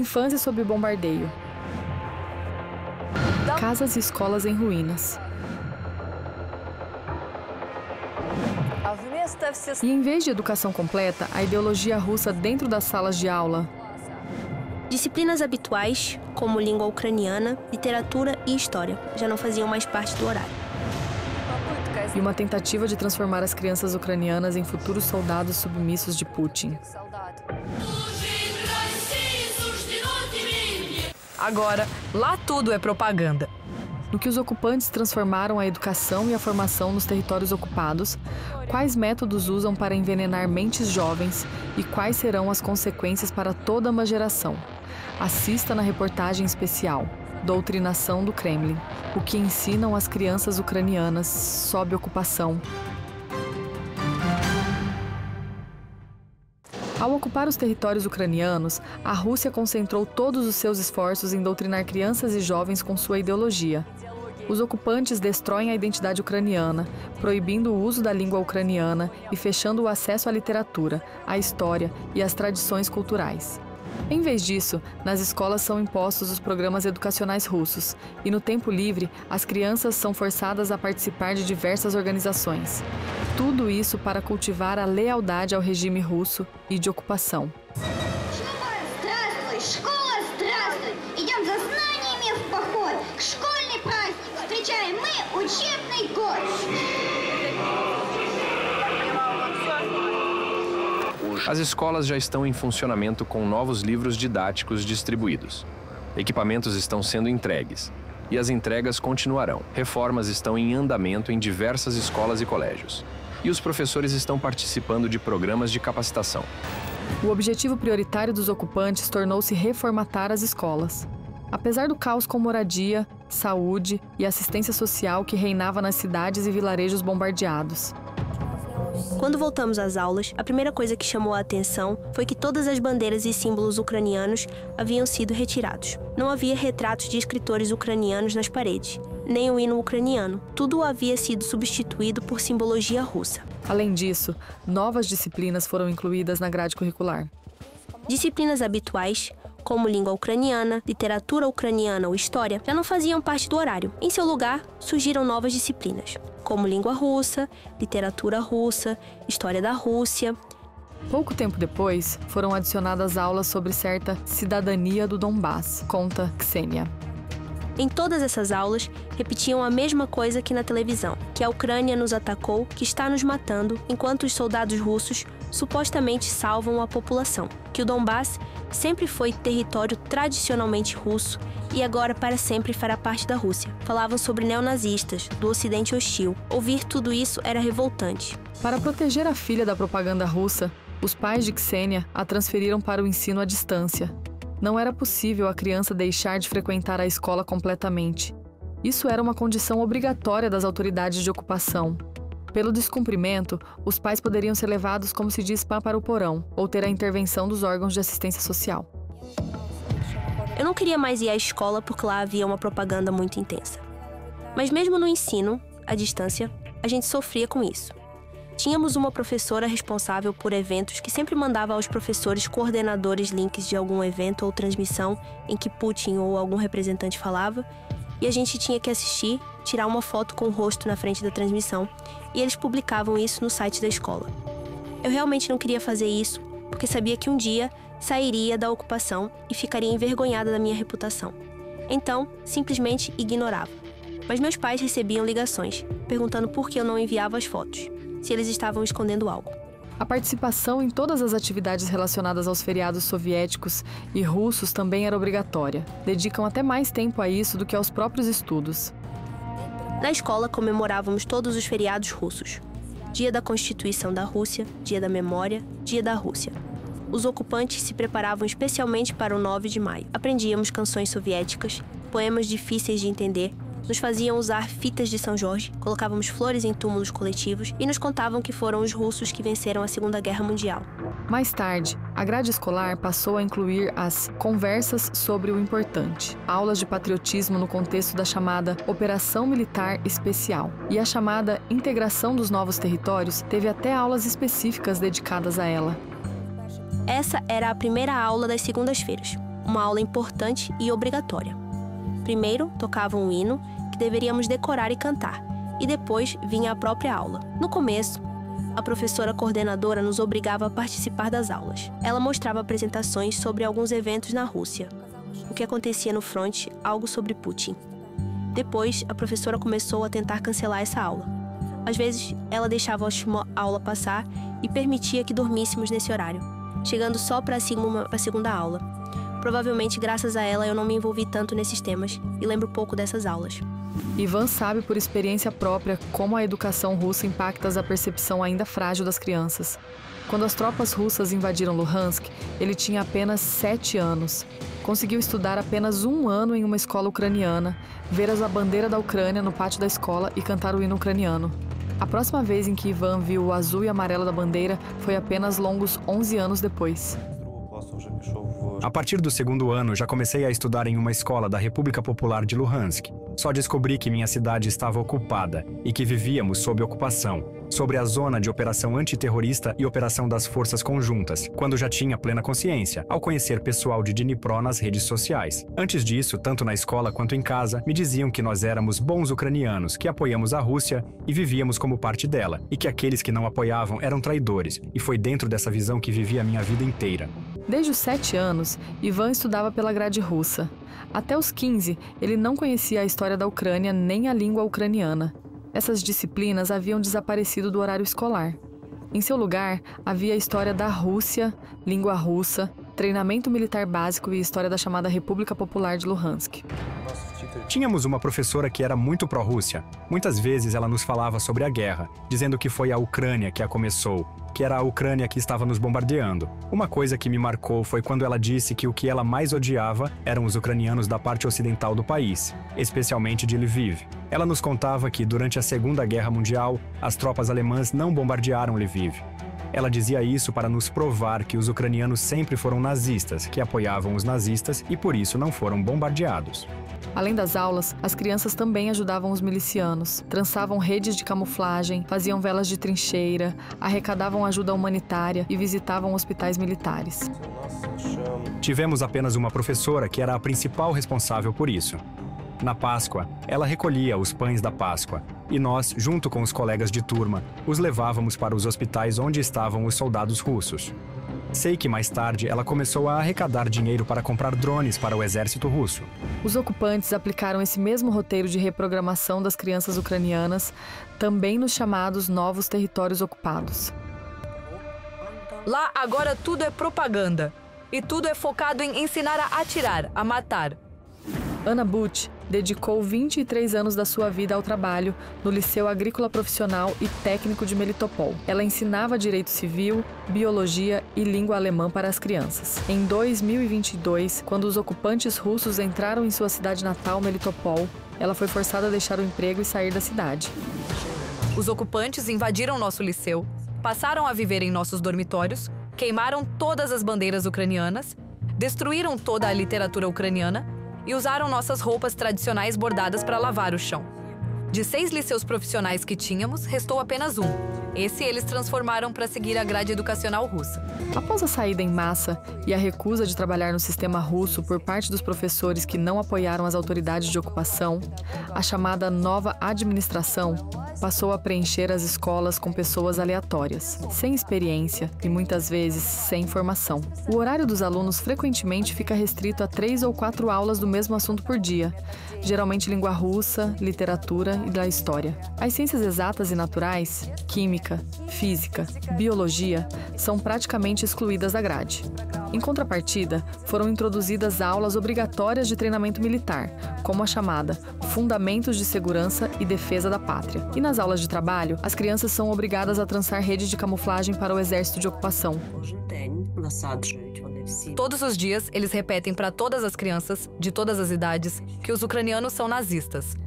Infância sob bombardeio. Casas e escolas em ruínas. E em vez de educação completa, a ideologia russa dentro das salas de aula. Disciplinas habituais, como língua ucraniana, literatura e história, já não faziam mais parte do horário. E uma tentativa de transformar as crianças ucranianas em futuros soldados submissos de Putin. Agora, lá tudo é propaganda. No que os ocupantes transformaram a educação e a formação nos territórios ocupados, quais métodos usam para envenenar mentes jovens e quais serão as consequências para toda uma geração. Assista na reportagem especial Doutrinação do Kremlin, o que ensinam as crianças ucranianas sob ocupação. Ao ocupar os territórios ucranianos, a Rússia concentrou todos os seus esforços em doutrinar crianças e jovens com sua ideologia. Os ocupantes destroem a identidade ucraniana, proibindo o uso da língua ucraniana e fechando o acesso à literatura, à história e às tradições culturais. Em vez disso, nas escolas são impostos os programas educacionais russos e, no tempo livre, as crianças são forçadas a participar de diversas organizações. Tudo isso para cultivar a lealdade ao regime russo e de ocupação. As escolas já estão em funcionamento com novos livros didáticos distribuídos. Equipamentos estão sendo entregues. E as entregas continuarão. Reformas estão em andamento em diversas escolas e colégios. E os professores estão participando de programas de capacitação. O objetivo prioritário dos ocupantes tornou-se reformatar as escolas. Apesar do caos com moradia, saúde e assistência social que reinava nas cidades e vilarejos bombardeados. Quando voltamos às aulas, a primeira coisa que chamou a atenção foi que todas as bandeiras e símbolos ucranianos haviam sido retirados. Não havia retratos de escritores ucranianos nas paredes, nem o hino ucraniano. Tudo havia sido substituído por simbologia russa. Além disso, novas disciplinas foram incluídas na grade curricular. Disciplinas habituais, como língua ucraniana, literatura ucraniana ou história, já não faziam parte do horário. Em seu lugar, surgiram novas disciplinas, como língua russa, literatura russa, história da Rússia. Pouco tempo depois, foram adicionadas aulas sobre certa cidadania do Donbass, conta Ksenia. Em todas essas aulas, repetiam a mesma coisa que na televisão, que a Ucrânia nos atacou, que está nos matando, enquanto os soldados russos supostamente salvam a população, que o Donbass sempre foi território tradicionalmente russo e agora para sempre fará parte da Rússia. Falavam sobre neonazistas, do Ocidente hostil. Ouvir tudo isso era revoltante. Para proteger a filha da propaganda russa, os pais de Ksenia a transferiram para o ensino à distância. Não era possível a criança deixar de frequentar a escola completamente. Isso era uma condição obrigatória das autoridades de ocupação. Pelo descumprimento, os pais poderiam ser levados, como se diz, para o porão, ou ter a intervenção dos órgãos de assistência social. Eu não queria mais ir à escola porque lá havia uma propaganda muito intensa. Mas mesmo no ensino, à distância, a gente sofria com isso. Tínhamos uma professora responsável por eventos que sempre mandava aos professores coordenadores links de algum evento ou transmissão em que Putin ou algum representante falava, e a gente tinha que assistir, tirar uma foto com o rosto na frente da transmissão, e eles publicavam isso no site da escola. Eu realmente não queria fazer isso, porque sabia que um dia sairia da ocupação e ficaria envergonhada da minha reputação. Então, simplesmente ignorava. Mas meus pais recebiam ligações, perguntando por que eu não enviava as fotos, se eles estavam escondendo algo. A participação em todas as atividades relacionadas aos feriados soviéticos e russos também era obrigatória. Dedicam até mais tempo a isso do que aos próprios estudos. Na escola comemorávamos todos os feriados russos. Dia da Constituição da Rússia, Dia da Memória, Dia da Rússia. Os ocupantes se preparavam especialmente para o 9 de maio. Aprendíamos canções soviéticas, poemas difíceis de entender, nos faziam usar fitas de São Jorge, colocávamos flores em túmulos coletivos e nos contavam que foram os russos que venceram a Segunda Guerra Mundial. Mais tarde, a grade escolar passou a incluir as conversas sobre o importante, aulas de patriotismo no contexto da chamada Operação Militar Especial. E a chamada Integração dos Novos Territórios teve até aulas específicas dedicadas a ela. Essa era a primeira aula das segundas-feiras. uma aula importante e obrigatória. Primeiro, tocavam um hino que deveríamos decorar e cantar, e depois vinha a própria aula. No começo, a professora coordenadora nos obrigava a participar das aulas. Ela mostrava apresentações sobre alguns eventos na Rússia, o que acontecia no front, algo sobre Putin. Depois, a professora começou a tentar cancelar essa aula. Às vezes, ela deixava a última aula passar e permitia que dormíssemos nesse horário, chegando só para a segunda aula. Provavelmente, graças a ela, eu não me envolvi tanto nesses temas e lembro pouco dessas aulas. Ivan sabe por experiência própria como a educação russa impacta a percepção ainda frágil das crianças. Quando as tropas russas invadiram Luhansk, ele tinha apenas 7 anos. Conseguiu estudar apenas 1 ano em uma escola ucraniana, ver a bandeira da Ucrânia no pátio da escola e cantar o hino ucraniano. A próxima vez em que Ivan viu o azul e amarelo da bandeira foi apenas longos 11 anos depois. A partir do 2º ano, já comecei a estudar em uma escola da República Popular de Luhansk. Só descobri que minha cidade estava ocupada e que vivíamos sob ocupação, sobre a zona de operação antiterrorista e operação das forças conjuntas, quando já tinha plena consciência, ao conhecer pessoal de Dnipro nas redes sociais. Antes disso, tanto na escola quanto em casa, me diziam que nós éramos bons ucranianos, que apoiamos a Rússia e vivíamos como parte dela, e que aqueles que não apoiavam eram traidores, e foi dentro dessa visão que vivi a minha vida inteira. Desde os 7 anos, Ivan estudava pela grade russa. Até os 15, ele não conhecia a história da Ucrânia nem a língua ucraniana. Essas disciplinas haviam desaparecido do horário escolar. Em seu lugar, havia a história da Rússia, língua russa, treinamento militar básico e história da chamada República Popular de Luhansk. Tínhamos uma professora que era muito pró-Rússia. Muitas vezes ela nos falava sobre a guerra, dizendo que foi a Ucrânia que a começou, que era a Ucrânia que estava nos bombardeando. Uma coisa que me marcou foi quando ela disse que o que ela mais odiava eram os ucranianos da parte ocidental do país, especialmente de Lviv. Ela nos contava que, durante a Segunda Guerra Mundial, as tropas alemãs não bombardearam Lviv. Ela dizia isso para nos provar que os ucranianos sempre foram nazistas, que apoiavam os nazistas e por isso não foram bombardeados. Além das aulas, as crianças também ajudavam os milicianos, trançavam redes de camuflagem, faziam velas de trincheira, arrecadavam ajuda humanitária e visitavam hospitais militares. Tivemos apenas uma professora que era a principal responsável por isso. Na Páscoa, ela recolhia os pães da Páscoa e nós, junto com os colegas de turma, os levávamos para os hospitais onde estavam os soldados russos. Sei que mais tarde ela começou a arrecadar dinheiro para comprar drones para o exército russo. Os ocupantes aplicaram esse mesmo roteiro de reprogramação das crianças ucranianas também nos chamados novos territórios ocupados. Lá agora tudo é propaganda. E tudo é focado em ensinar a atirar, a matar. Anna Butch dedicou 23 anos da sua vida ao trabalho no Liceu Agrícola Profissional e Técnico de Melitopol. Ela ensinava direito civil, biologia e língua alemã para as crianças. Em 2022, quando os ocupantes russos entraram em sua cidade natal, Melitopol, ela foi forçada a deixar o emprego e sair da cidade. Os ocupantes invadiram nosso liceu, passaram a viver em nossos dormitórios, queimaram todas as bandeiras ucranianas, destruíram toda a literatura ucraniana e usaram nossas roupas tradicionais bordadas para lavar o chão. De 6 liceus profissionais que tínhamos, restou apenas um. Esse eles transformaram para seguir a grade educacional russa. Após a saída em massa e a recusa de trabalhar no sistema russo por parte dos professores que não apoiaram as autoridades de ocupação, a chamada nova administração passou a preencher as escolas com pessoas aleatórias, sem experiência e muitas vezes sem formação. O horário dos alunos frequentemente fica restrito a 3 ou 4 aulas do mesmo assunto por dia, geralmente língua russa, literatura e da história. As ciências exatas e naturais, química, física, biologia, são praticamente excluídas da grade. Em contrapartida, foram introduzidas aulas obrigatórias de treinamento militar, como a chamada Fundamentos de Segurança e Defesa da Pátria. E nas aulas de trabalho, as crianças são obrigadas a trançar redes de camuflagem para o exército de ocupação. Todos os dias, eles repetem para todas as crianças, de todas as idades, que os ucranianos são nazistas.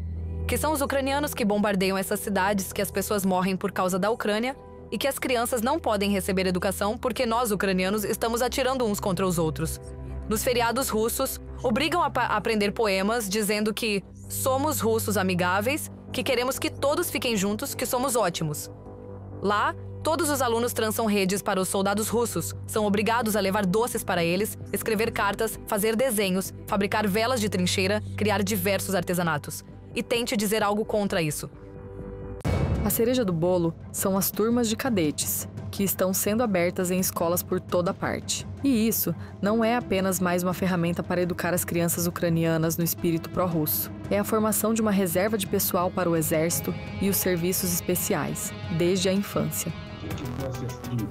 Que são os ucranianos que bombardeiam essas cidades, que as pessoas morrem por causa da Ucrânia e que as crianças não podem receber educação porque nós, ucranianos, estamos atirando uns contra os outros. Nos feriados russos, obrigam a aprender poemas dizendo que somos russos amigáveis, que queremos que todos fiquem juntos, que somos ótimos. Lá, Todos os alunos traçam redes para os soldados russos, são obrigados a levar doces para eles, escrever cartas, fazer desenhos, fabricar velas de trincheira, criar diversos artesanatos. E tente dizer algo contra isso. A cereja do bolo são as turmas de cadetes, que estão sendo abertas em escolas por toda parte. E isso não é apenas mais uma ferramenta para educar as crianças ucranianas no espírito pró-russo. É a formação de uma reserva de pessoal para o exército e os serviços especiais, desde a infância.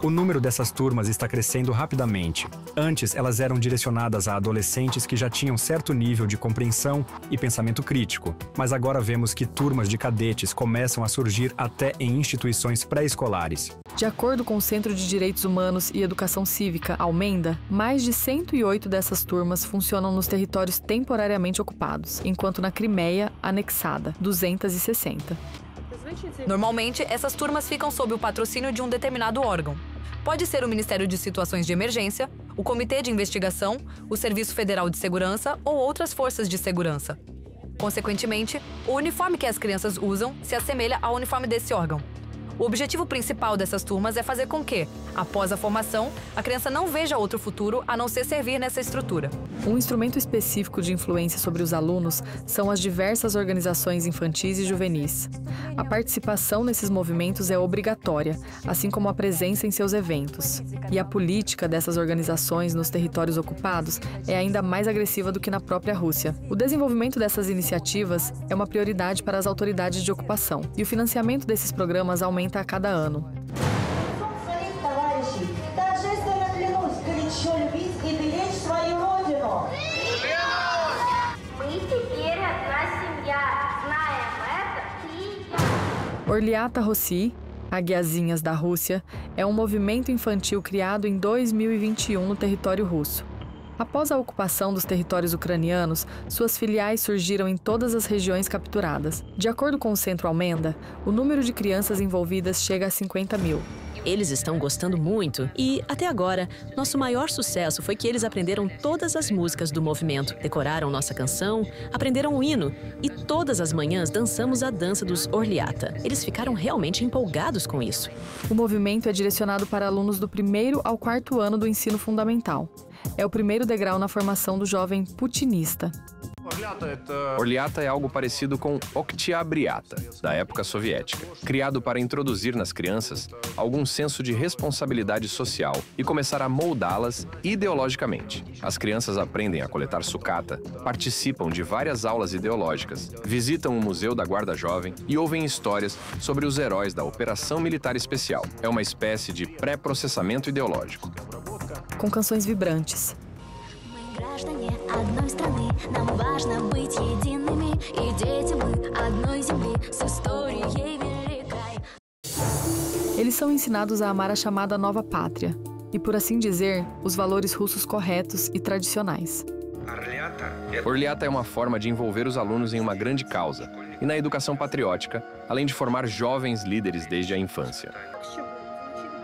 O número dessas turmas está crescendo rapidamente. Antes, elas eram direcionadas a adolescentes que já tinham certo nível de compreensão e pensamento crítico, mas agora vemos que turmas de cadetes começam a surgir até em instituições pré-escolares. De acordo com o Centro de Direitos Humanos e Educação Cívica, Almenda, mais de 108 dessas turmas funcionam nos territórios temporariamente ocupados, enquanto na Crimeia, anexada, 260. Normalmente, essas turmas ficam sob o patrocínio de um determinado órgão. Pode ser o Ministério de Situações de Emergência, o Comitê de Investigação, o Serviço Federal de Segurança ou outras forças de segurança. Consequentemente, o uniforme que as crianças usam se assemelha ao uniforme desse órgão. O objetivo principal dessas turmas é fazer com que, após a formação, a criança não veja outro futuro a não ser servir nessa estrutura. Um instrumento específico de influência sobre os alunos são as diversas organizações infantis e juvenis. A participação nesses movimentos é obrigatória, assim como a presença em seus eventos. E a política dessas organizações nos territórios ocupados é ainda mais agressiva do que na própria Rússia. O desenvolvimento dessas iniciativas é uma prioridade para as autoridades de ocupação, e o financiamento desses programas aumenta a cada ano. Orliata Rossi, Águiazinhas da Rússia, é um movimento infantil criado em 2021 no território russo. Após a ocupação dos territórios ucranianos, suas filiais surgiram em todas as regiões capturadas. De acordo com o Centro Almenda, o número de crianças envolvidas chega a 50 mil. Eles estão gostando muito e, até agora, nosso maior sucesso foi que eles aprenderam todas as músicas do movimento, decoraram nossa canção, aprenderam o hino e todas as manhãs dançamos a dança dos Orliata. Eles ficaram realmente empolgados com isso. O movimento é direcionado para alunos do 1º ao 4º ano do ensino fundamental. É o primeiro degrau na formação do jovem putinista. Orliata é algo parecido com Oktyabriata, da época soviética, criado para introduzir nas crianças algum senso de responsabilidade social e começar a moldá-las ideologicamente. As crianças aprendem a coletar sucata, participam de várias aulas ideológicas, visitam o Museu da Guarda Jovem e ouvem histórias sobre os heróis da Operação Militar Especial. É uma espécie de pré-processamento ideológico. Com canções vibrantes. Eles são ensinados a amar a chamada nova pátria e, por assim dizer, os valores russos corretos e tradicionais. Orliata é uma forma de envolver os alunos em uma grande causa e na educação patriótica, além de formar jovens líderes desde a infância.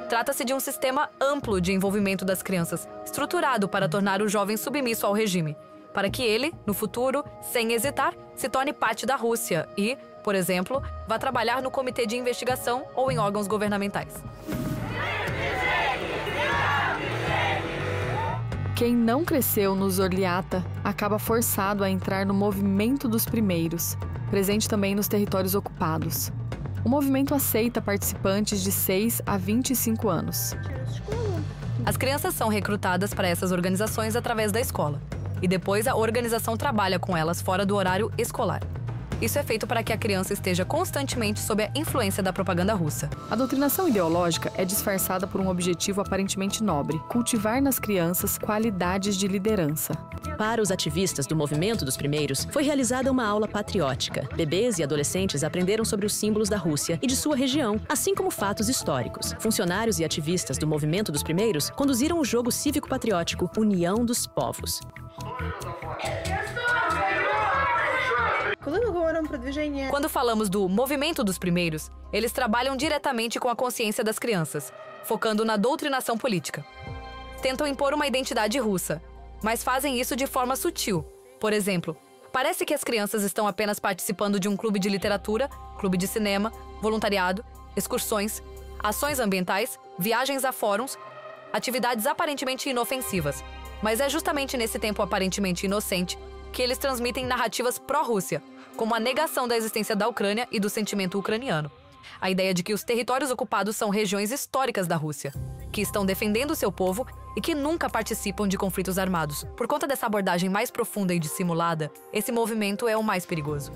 Trata-se de um sistema amplo de envolvimento das crianças, estruturado para tornar o jovem submisso ao regime, para que ele, no futuro, sem hesitar, se torne parte da Rússia e, por exemplo, vá trabalhar no comitê de investigação ou em órgãos governamentais. Quem não cresceu nos Orliata acaba forçado a entrar no movimento dos primeiros, presente também nos territórios ocupados. O movimento aceita participantes de 6 a 25 anos. As crianças são recrutadas para essas organizações através da escola. E depois a organização trabalha com elas fora do horário escolar. Isso é feito para que a criança esteja constantemente sob a influência da propaganda russa. A doutrinação ideológica é disfarçada por um objetivo aparentemente nobre: cultivar nas crianças qualidades de liderança. Para os ativistas do movimento dos primeiros, foi realizada uma aula patriótica. Bebês e adolescentes aprenderam sobre os símbolos da Rússia e de sua região, assim como fatos históricos. Funcionários e ativistas do movimento dos primeiros conduziram o jogo cívico-patriótico União dos Povos. Quando falamos do movimento dos primeiros, eles trabalham diretamente com a consciência das crianças, focando na doutrinação política. Tentam impor uma identidade russa, mas fazem isso de forma sutil. Por exemplo, parece que as crianças estão apenas participando de um clube de literatura, clube de cinema, voluntariado, excursões, ações ambientais, viagens a fóruns, atividades aparentemente inofensivas. Mas é justamente nesse tempo aparentemente inocente que eles transmitem narrativas pró-Rússia, como a negação da existência da Ucrânia e do sentimento ucraniano. A ideia de que os territórios ocupados são regiões históricas da Rússia, que estão defendendo seu povo e que nunca participam de conflitos armados. Por conta dessa abordagem mais profunda e dissimulada, esse movimento é o mais perigoso.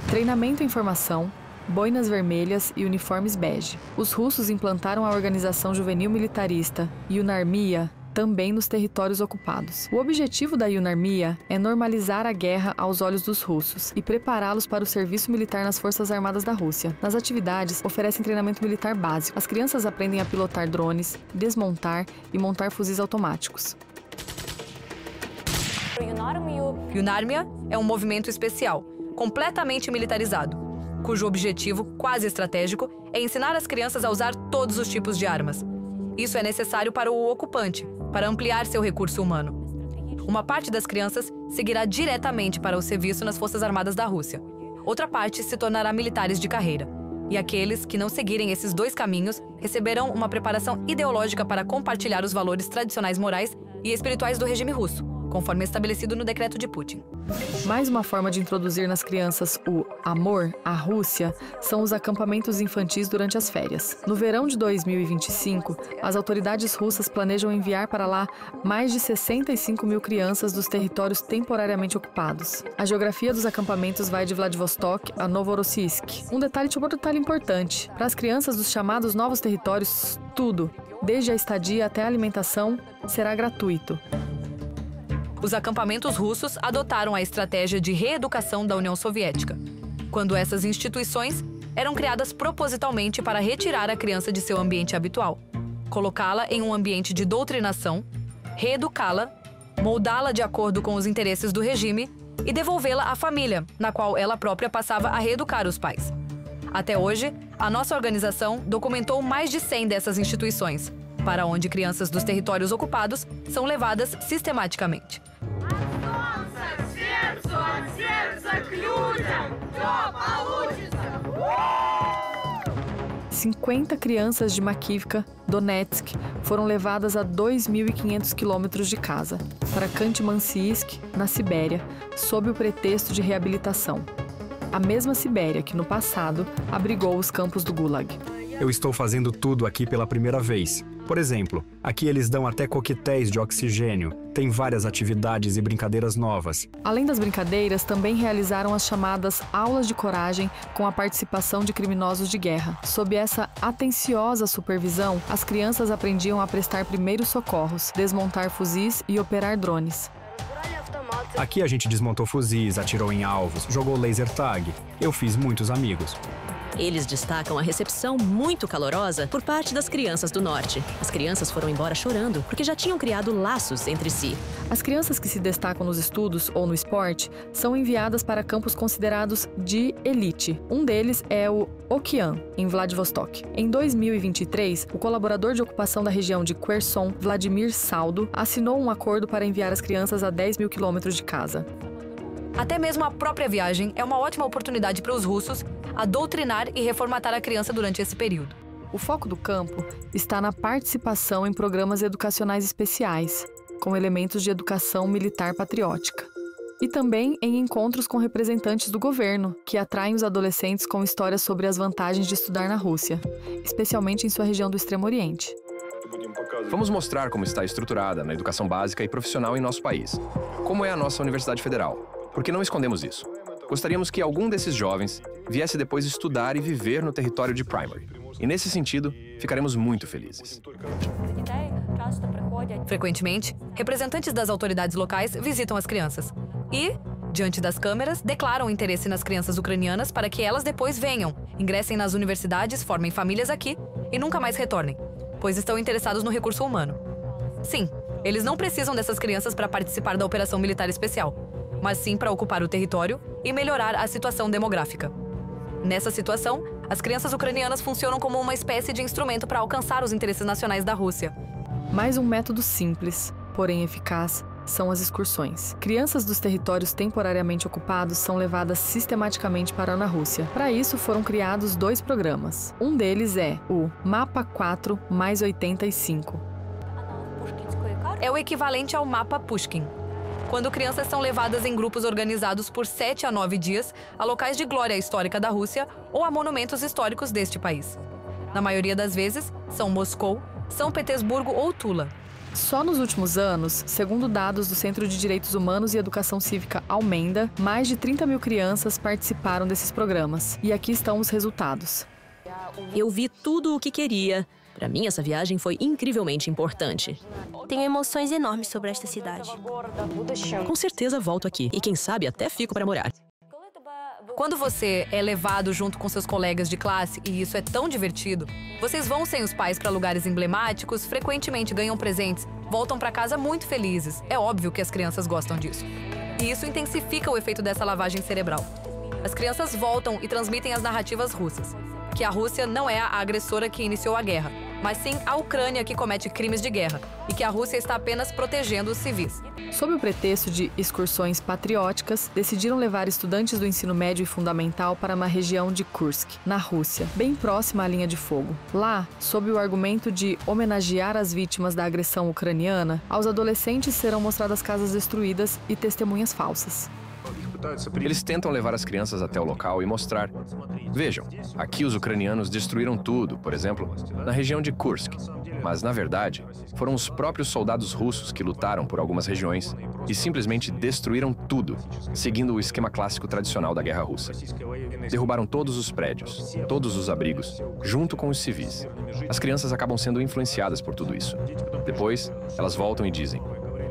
Treinamento em formação, boinas vermelhas e uniformes bege. Os russos implantaram a organização juvenil militarista Yunarmia também nos territórios ocupados. O objetivo da Yunarmia é normalizar a guerra aos olhos dos russos e prepará-los para o serviço militar nas Forças Armadas da Rússia. Nas atividades, oferecem treinamento militar básico. As crianças aprendem a pilotar drones, desmontar e montar fuzis automáticos. Yunarmia é um movimento especial, completamente militarizado, cujo objetivo, quase estratégico, é ensinar as crianças a usar todos os tipos de armas. Isso é necessário para o ocupante, para ampliar seu recurso humano. Uma parte das crianças seguirá diretamente para o serviço nas Forças Armadas da Rússia. Outra parte se tornará militares de carreira. E aqueles que não seguirem esses dois caminhos receberão uma preparação ideológica para compartilhar os valores tradicionais morais e espirituais do regime russo, conforme estabelecido no decreto de Putin. Mais uma forma de introduzir nas crianças o amor à Rússia são os acampamentos infantis durante as férias. No verão de 2025, as autoridades russas planejam enviar para lá mais de 65 mil crianças dos territórios temporariamente ocupados. A geografia dos acampamentos vai de Vladivostok a Novorossiysk. Um detalhe importante: para as crianças dos chamados novos territórios, tudo, desde a estadia até a alimentação, será gratuito. Os acampamentos russos adotaram a estratégia de reeducação da União Soviética, quando essas instituições eram criadas propositalmente para retirar a criança de seu ambiente habitual, colocá-la em um ambiente de doutrinação, reeducá-la, moldá-la de acordo com os interesses do regime e devolvê-la à família, na qual ela própria passava a reeducar os pais. Até hoje, a nossa organização documentou mais de 100 dessas instituições, para onde crianças dos territórios ocupados são levadas sistematicamente. 50 crianças de Makivka, Donetsk, foram levadas a 2.500 quilômetros de casa, para Khanty-Mansiysk, na Sibéria, sob o pretexto de reabilitação. A mesma Sibéria que, no passado, abrigou os campos do Gulag. Eu estou fazendo tudo aqui pela primeira vez. Por exemplo, aqui eles dão até coquetéis de oxigênio, tem várias atividades e brincadeiras novas. Além das brincadeiras, também realizaram as chamadas aulas de coragem com a participação de criminosos de guerra. Sob essa atenciosa supervisão, as crianças aprendiam a prestar primeiros socorros, desmontar fuzis e operar drones. Aqui a gente desmontou fuzis, atirou em alvos, jogou laser tag. Eu fiz muitos amigos. Eles destacam a recepção muito calorosa por parte das crianças do norte. As crianças foram embora chorando porque já tinham criado laços entre si. As crianças que se destacam nos estudos ou no esporte são enviadas para campos considerados de elite. Um deles é o Okean, em Vladivostok. Em 2023, o colaborador de ocupação da região de Kherson, Vladimir Saldo, assinou um acordo para enviar as crianças a 10 mil quilômetros de casa. Até mesmo a própria viagem é uma ótima oportunidade para os russos a doutrinar e reformatar a criança durante esse período. O foco do campo está na participação em programas educacionais especiais, com elementos de educação militar patriótica. E também em encontros com representantes do governo, que atraem os adolescentes com histórias sobre as vantagens de estudar na Rússia, especialmente em sua região do Extremo Oriente. Vamos mostrar como está estruturada na educação básica e profissional em nosso país. Como é a nossa Universidade Federal. Porque não escondemos isso. Gostaríamos que algum desses jovens viesse depois estudar e viver no território de Primary. E nesse sentido, ficaremos muito felizes. Frequentemente, representantes das autoridades locais visitam as crianças e, diante das câmeras, declaram interesse nas crianças ucranianas para que elas depois venham, ingressem nas universidades, formem famílias aqui e nunca mais retornem, pois estão interessados no recurso humano. Sim, eles não precisam dessas crianças para participar da operação militar especial, mas sim para ocupar o território e melhorar a situação demográfica. Nessa situação, as crianças ucranianas funcionam como uma espécie de instrumento para alcançar os interesses nacionais da Rússia. Mais um método simples, porém eficaz, são as excursões. Crianças dos territórios temporariamente ocupados são levadas sistematicamente para na Rússia. Para isso, foram criados 2 programas. Um deles é o Mapa 4+85. É o equivalente ao Mapa Pushkin, quando crianças são levadas em grupos organizados por 7 a 9 dias a locais de glória histórica da Rússia ou a monumentos históricos deste país. Na maioria das vezes, são Moscou, São Petersburgo ou Tula. Só nos últimos anos, segundo dados do Centro de Direitos Humanos e Educação Cívica Almenda, mais de 30 mil crianças participaram desses programas. E aqui estão os resultados. Eu vi tudo o que queria. Para mim, essa viagem foi incrivelmente importante. Tenho emoções enormes sobre esta cidade. Com certeza volto aqui. E quem sabe até fico para morar. Quando você é levado junto com seus colegas de classe, e isso é tão divertido, vocês vão sem os pais para lugares emblemáticos, frequentemente ganham presentes, voltam para casa muito felizes. É óbvio que as crianças gostam disso. E isso intensifica o efeito dessa lavagem cerebral. As crianças voltam e transmitem as narrativas russas, que a Rússia não é a agressora que iniciou a guerra, mas sim a Ucrânia que comete crimes de guerra, e que a Rússia está apenas protegendo os civis. Sob o pretexto de excursões patrióticas, decidiram levar estudantes do ensino médio e fundamental para uma região de Kursk, na Rússia, bem próxima à linha de fogo. Lá, sob o argumento de homenagear as vítimas da agressão ucraniana, aos adolescentes serão mostradas casas destruídas e testemunhas falsas. Eles tentam levar as crianças até o local e mostrar. Vejam, aqui os ucranianos destruíram tudo, por exemplo, na região de Kursk. Mas, na verdade, foram os próprios soldados russos que lutaram por algumas regiões e simplesmente destruíram tudo, seguindo o esquema clássico tradicional da guerra russa. Derrubaram todos os prédios, todos os abrigos, junto com os civis. As crianças acabam sendo influenciadas por tudo isso. Depois, elas voltam e dizem: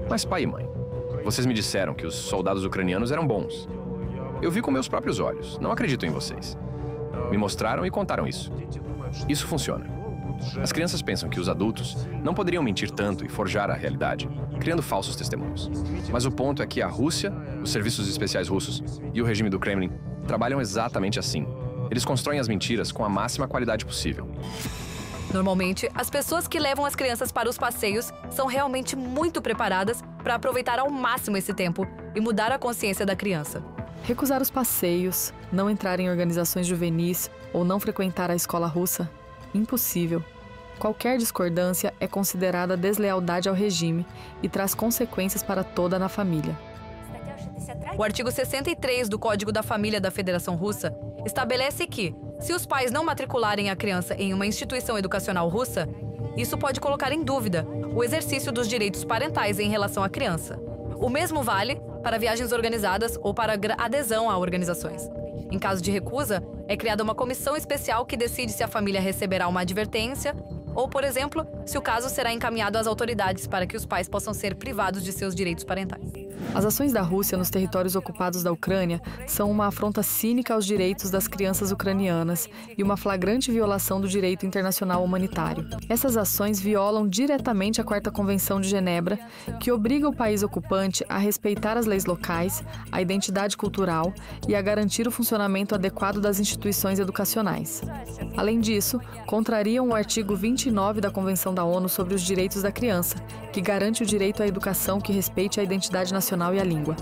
"Mas pai e mãe, vocês me disseram que os soldados ucranianos eram bons. Eu vi com meus próprios olhos, não acredito em vocês. Me mostraram e contaram isso. Isso funciona." As crianças pensam que os adultos não poderiam mentir tanto e forjar a realidade, criando falsos testemunhos. Mas o ponto é que a Rússia, os serviços especiais russos e o regime do Kremlin trabalham exatamente assim. Eles constroem as mentiras com a máxima qualidade possível. Normalmente, as pessoas que levam as crianças para os passeios são realmente muito preparadas para aproveitar ao máximo esse tempo e mudar a consciência da criança. Recusar os passeios, não entrar em organizações juvenis ou não frequentar a escola russa? Impossível. Qualquer discordância é considerada deslealdade ao regime e traz consequências para toda a família. O artigo 63 do Código da Família da Federação Russa estabelece que, se os pais não matricularem a criança em uma instituição educacional russa, isso pode colocar em dúvida o exercício dos direitos parentais em relação à criança. O mesmo vale para viagens organizadas ou para adesão a organizações. Em caso de recusa, é criada uma comissão especial que decide se a família receberá uma advertência ou, por exemplo, se o caso será encaminhado às autoridades para que os pais possam ser privados de seus direitos parentais. As ações da Rússia nos territórios ocupados da Ucrânia são uma afronta cínica aos direitos das crianças ucranianas e uma flagrante violação do direito internacional humanitário. Essas ações violam diretamente a 4ª Convenção de Genebra, que obriga o país ocupante a respeitar as leis locais, a identidade cultural e a garantir o funcionamento adequado das instituições educacionais. Além disso, contrariam o artigo 29 da Convenção da ONU sobre os Direitos da Criança, que garante o direito à educação que respeite a identidade nacional e a língua.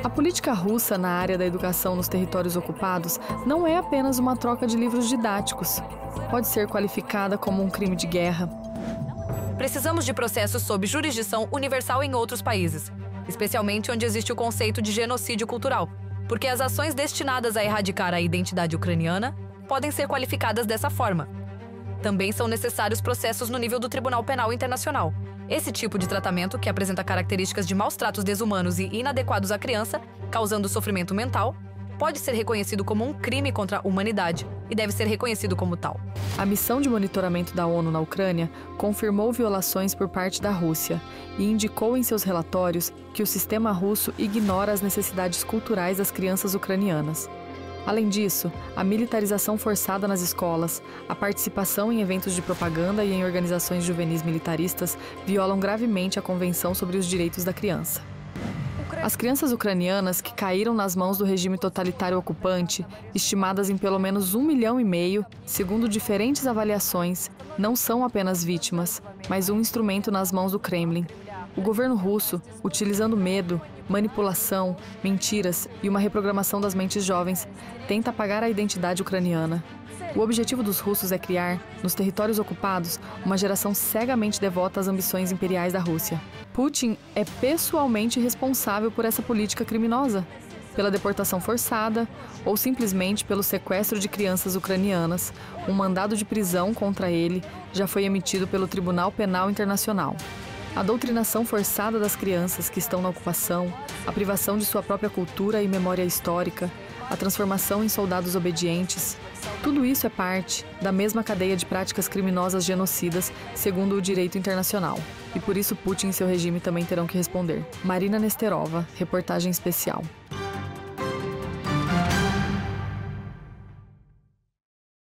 A política russa na área da educação nos territórios ocupados não é apenas uma troca de livros didáticos. Pode ser qualificada como um crime de guerra. Precisamos de processos sob jurisdição universal em outros países, especialmente onde existe o conceito de genocídio cultural, porque as ações destinadas a erradicar a identidade ucraniana podem ser qualificadas dessa forma. Também são necessários processos no nível do Tribunal Penal Internacional. Esse tipo de tratamento, que apresenta características de maus tratos desumanos e inadequados à criança, causando sofrimento mental, pode ser reconhecido como um crime contra a humanidade e deve ser reconhecido como tal. A missão de monitoramento da ONU na Ucrânia confirmou violações por parte da Rússia e indicou em seus relatórios que o sistema russo ignora as necessidades culturais das crianças ucranianas. Além disso, a militarização forçada nas escolas, a participação em eventos de propaganda e em organizações juvenis militaristas violam gravemente a Convenção sobre os Direitos da Criança. As crianças ucranianas que caíram nas mãos do regime totalitário ocupante, estimadas em pelo menos 1,5 milhão, segundo diferentes avaliações, não são apenas vítimas, mas um instrumento nas mãos do Kremlin. O governo russo, utilizando medo, manipulação, mentiras e uma reprogramação das mentes jovens, tenta apagar a identidade ucraniana. O objetivo dos russos é criar, nos territórios ocupados, uma geração cegamente devota às ambições imperiais da Rússia. Putin é pessoalmente responsável por essa política criminosa, pela deportação forçada ou simplesmente pelo sequestro de crianças ucranianas. Um mandado de prisão contra ele já foi emitido pelo Tribunal Penal Internacional. A doutrinação forçada das crianças que estão na ocupação, a privação de sua própria cultura e memória histórica, a transformação em soldados obedientes, tudo isso é parte da mesma cadeia de práticas criminosas genocidas, segundo o direito internacional. E por isso Putin e seu regime também terão que responder. Marina Nesterova, reportagem especial.